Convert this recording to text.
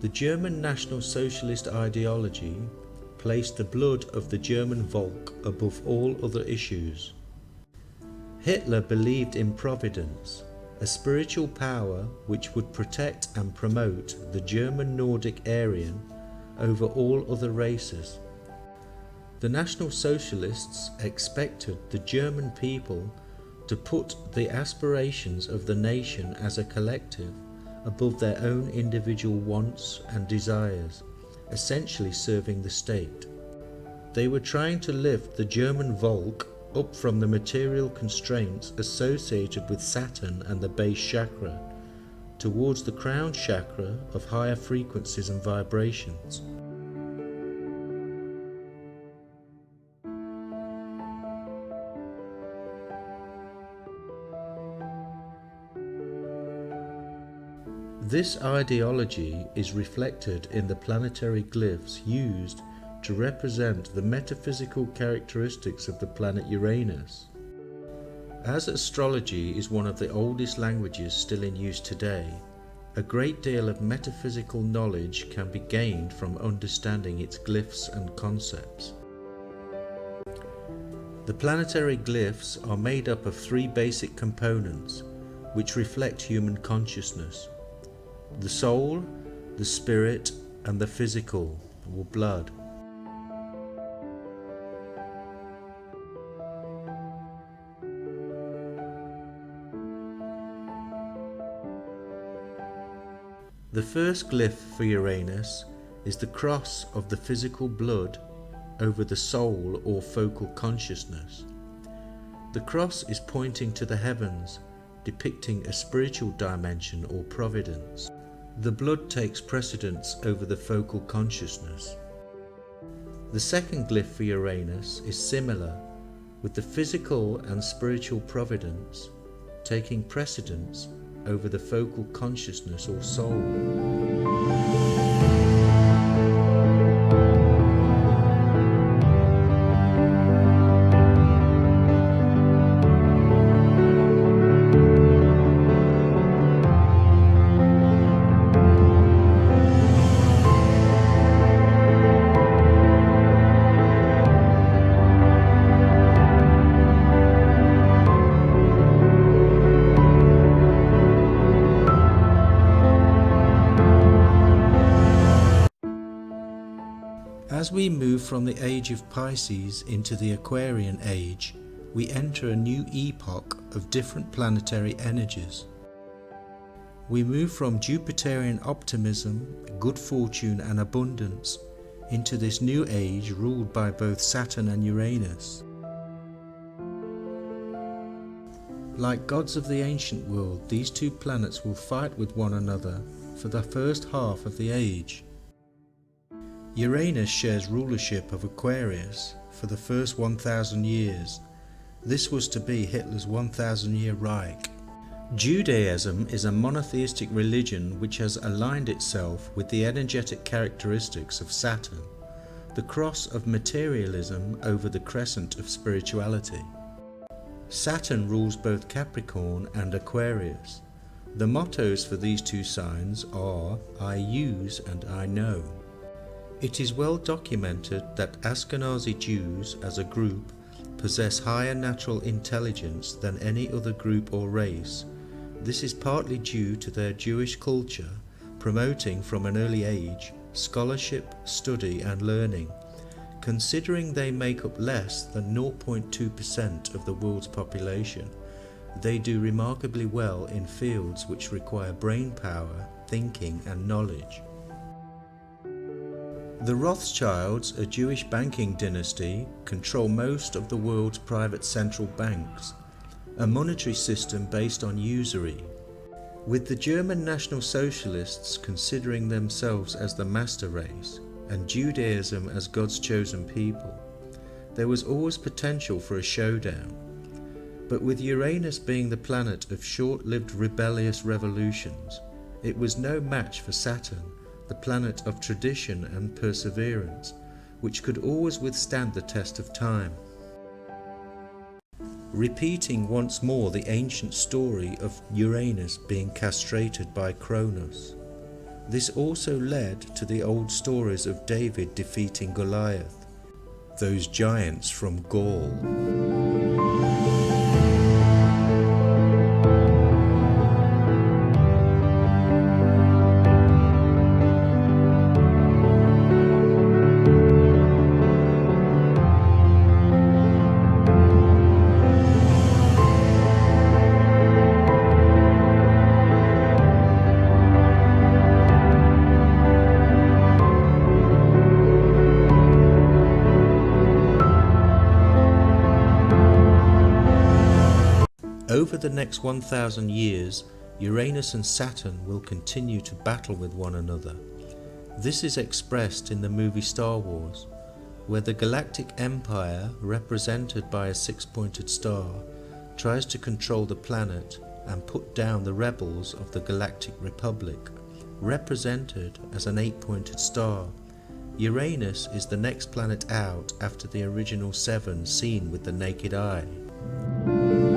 The German National Socialist ideology placed the blood of the German Volk above all other issues. Hitler believed in providence, a spiritual power which would protect and promote the German Nordic Aryan over all other races. The National Socialists expected the German people to put the aspirations of the nation as a collective above their own individual wants and desires, essentially serving the state. They were trying to lift the German Volk up from the material constraints associated with Saturn and the base chakra towards the crown chakra of higher frequencies and vibrations. This ideology is reflected in the planetary glyphs used to represent the metaphysical characteristics of the planet Uranus. As astrology is one of the oldest languages still in use today, a great deal of metaphysical knowledge can be gained from understanding its glyphs and concepts. The planetary glyphs are made up of three basic components which reflect human consciousness: the soul, the spirit, and the physical, or blood. The first glyph for Uranus is the cross of the physical blood over the soul or focal consciousness. The cross is pointing to the heavens, depicting a spiritual dimension or providence. The blood takes precedence over the focal consciousness. The second glyph for Uranus is similar, with the physical and spiritual providence taking precedence over the focal consciousness or soul. As we move from the age of Pisces into the Aquarian Age, we enter a new epoch of different planetary energies. We move from Jupiterian optimism, good fortune and abundance into this new age ruled by both Saturn and Uranus. Like gods of the ancient world, these two planets will fight with one another for the first half of the age. Uranus shares rulership of Aquarius for the first 1,000 years. This was to be Hitler's 1,000-year Reich. Judaism is a monotheistic religion which has aligned itself with the energetic characteristics of Saturn, the cross of materialism over the crescent of spirituality. Saturn rules both Capricorn and Aquarius. The mottos for these two signs are "I use" and "I know." It is well documented that Ashkenazi Jews as a group possess higher natural intelligence than any other group or race. This is partly due to their Jewish culture promoting from an early age scholarship, study and learning. Considering they make up less than 0.2% of the world's population, they do remarkably well in fields which require brain power, thinking and knowledge. The Rothschilds, a Jewish banking dynasty, control most of the world's private central banks, a monetary system based on usury. With the German National Socialists considering themselves as the master race and Judaism as God's chosen people, there was always potential for a showdown. But with Uranus being the planet of short-lived rebellious revolutions, it was no match for Saturn, the planet of tradition and perseverance, which could always withstand the test of time. Repeating once more the ancient story of Uranus being castrated by Cronus, This also led to the old stories of David defeating Goliath, those giants from Gaul. Over the next 1,000 years, Uranus and Saturn will continue to battle with one another. This is expressed in the movie Star Wars, where the Galactic Empire, represented by a six-pointed star, tries to control the planet and put down the rebels of the Galactic Republic, represented as an eight-pointed star. Uranus is the next planet out after the original seven seen with the naked eye.